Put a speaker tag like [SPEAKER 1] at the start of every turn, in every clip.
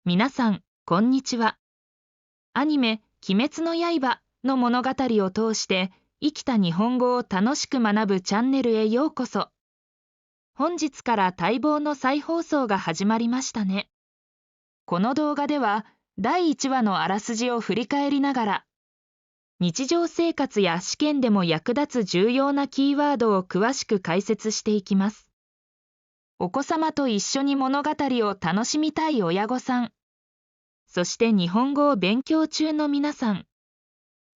[SPEAKER 1] 皆さん、こんにちは。アニメ、鬼滅の刃の物語を通して、生きた日本語を楽しく学ぶチャンネルへようこそ。本日から待望の再放送が始まりましたね。この動画では、第1話のあらすじを振り返りながら、日常生活や試験でも役立つ重要なキーワードを詳しく解説していきます。お子様と一緒に物語を楽しみたい親御さん、そして日本語を勉強中の皆さん、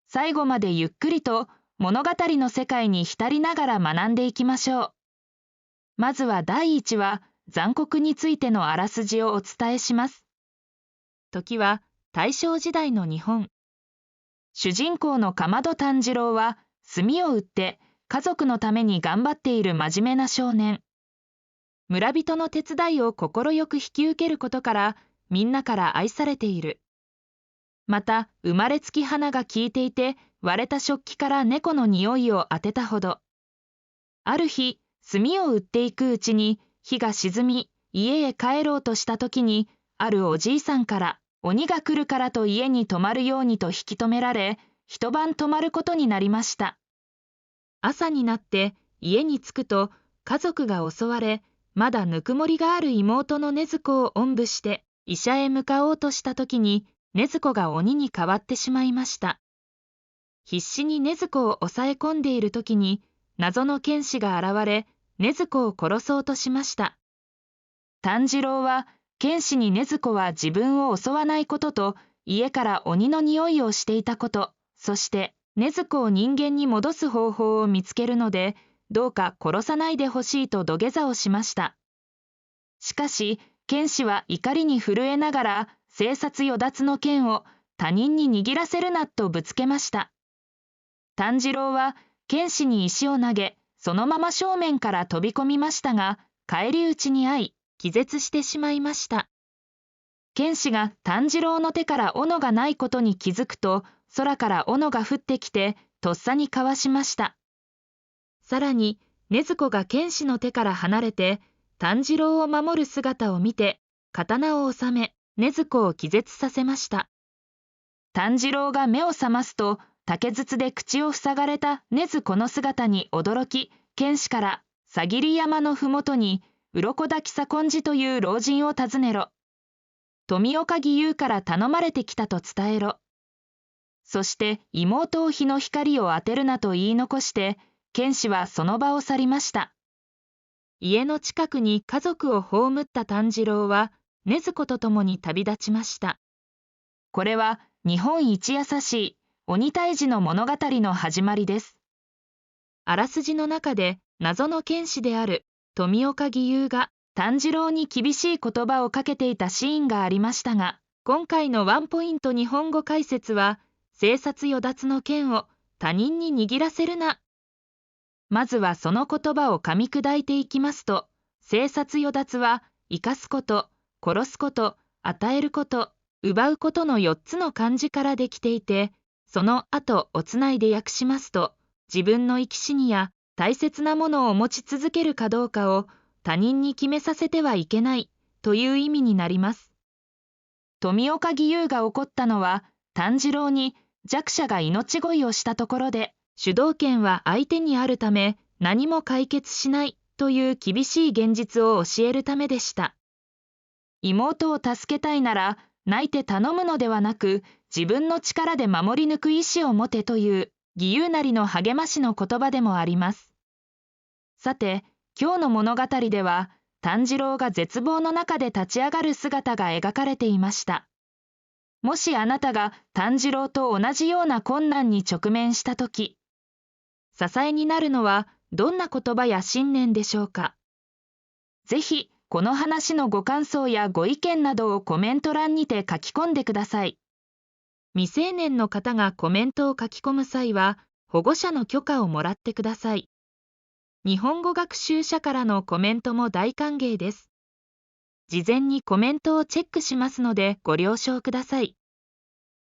[SPEAKER 1] 最後までゆっくりと物語の世界に浸りながら学んでいきましょう。まずは第1話、残酷についてのあらすじをお伝えします。時は大正時代の日本。主人公の竈門炭治郎は炭を売って家族のために頑張っている真面目な少年。村人の手伝いを快く引き受けることからみんなから愛されている。また生まれつき鼻が効いていて割れた食器から猫の匂いを当てたほど。ある日炭を売っていくうちに日が沈み家へ帰ろうとした時にあるおじいさんから鬼が来るからと家に泊まるようにと引き止められ一晩泊まることになりました。朝になって家に着くと家族が襲われまだぬくもりがある妹の禰豆子をおんぶして医者へ向かおうとした時に禰豆子が鬼に変わってしまいました。必死に禰豆子を抑え込んでいる時に謎の剣士が現れ禰豆子を殺そうとしました。炭治郎は剣士に禰豆子は自分を襲わないことと家から鬼の匂いをしていたこと、そして禰豆子を人間に戻す方法を見つけるのでどうか殺さないでほしいと土下座をしました。しかし剣士は怒りに震えながら生殺与奪の剣を他人に握らせるなとぶつけました。炭治郎は剣士に石を投げそのまま正面から飛び込みましたが返り討ちに遭い気絶してしまいました。剣士が炭治郎の手から斧がないことに気づくと空から斧が降ってきてとっさにかわしました。さらに禰豆子が剣士の手から離れて炭治郎を守る姿を見て刀を収め禰豆子を気絶させました。炭治郎が目を覚ますと竹筒で口を塞がれた禰豆子の姿に驚き剣士からさぎり山のふもとに鱗滝左近次という老人を訪ねろ。富岡義勇から頼まれてきたと伝えろ。そして妹を日の光を当てるなと言い残して剣士はその場を去りました。家の近くに家族を葬った炭治郎は禰豆子と共に旅立ちました。これは日本一優しい鬼退治の物語の始まりです。あらすじの中で謎の剣士である富岡義勇が炭治郎に厳しい言葉をかけていたシーンがありましたが、今回のワンポイント日本語解説は生殺与奪の剣を他人に握らせるな。まずはその言葉を噛み砕いていきますと、生殺与奪は生かすこと、殺すこと、与えること、奪うことの4つの漢字からできていて、その後をつないで訳しますと、自分の生き死にや大切なものを持ち続けるかどうかを他人に決めさせてはいけないという意味になります。富岡義勇が怒ったのは炭治郎に弱者が命乞いをしたところで、主導権は相手にあるため何も解決しないという厳しい現実を教えるためでした。妹を助けたいなら泣いて頼むのではなく自分の力で守り抜く意志を持てという義勇なりの励ましの言葉でもあります。さて今日の物語では炭治郎が絶望の中で立ち上がる姿が描かれていました。もしあなたが炭治郎と同じような困難に直面したとき、支えになるのはどんな言葉や信念でしょうか。ぜひこの話のご感想やご意見などをコメント欄にて書き込んでください。未成年の方がコメントを書き込む際は保護者の許可をもらってください。日本語学習者からのコメントも大歓迎です。事前にコメントをチェックしますのでご了承ください。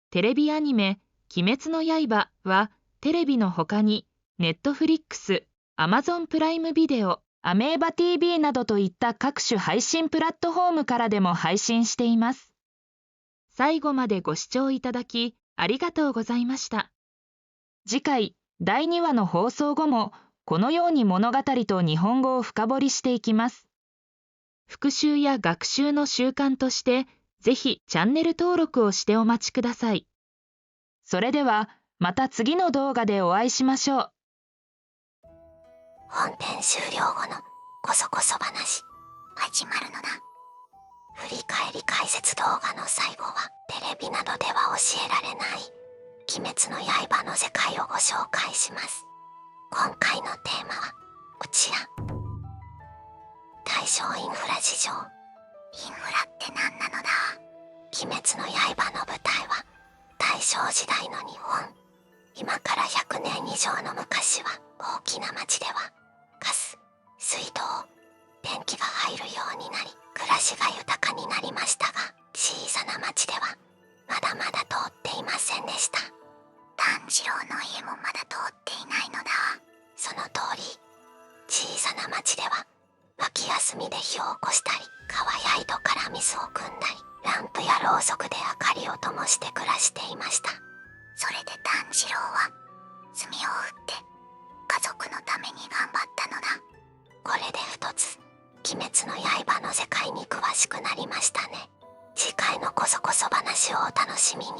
[SPEAKER 1] テレビアニメ「鬼滅の刃」はテレビの他にNetflix、Amazon プライムビデオ、アメーバ TV などといった各種配信プラットフォームからでも配信しています。最後までご視聴いただきありがとうございました。次回第2話の放送後もこのように物語と日本語を深掘りしていきます。復習や学習の習慣としてぜひチャンネル登録をしてお待ちください。それではまた次の動画でお会いしましょう。
[SPEAKER 2] 本編終了後のこそこそ話始まるのだ。振り返り解説動画の最後はテレビなどでは教えられない鬼滅の刃の世界をご紹介します。今回のテーマはこちら。大正インフラ事情。インフラって何なのだ。鬼滅の刃の舞台は大正時代の日本。今から100年以上の昔は大きな町ではガス、水道、電気が入るようになり暮らしが豊かになりましたが、小さな町ではまだまだ通っていませんでした。炭治郎の家もまだ通っていないのだ。その通り、小さな町では脇休みで火を起こしたり、川や井戸から水を汲んだり、ランプやろうそくで明かりを灯して暮らしていました。それで炭治郎は炭を振って家族のために頑張ったのだ。これで一つ鬼滅の刃の世界に詳しくなりましたね。次回のこそこそ話をお楽しみに。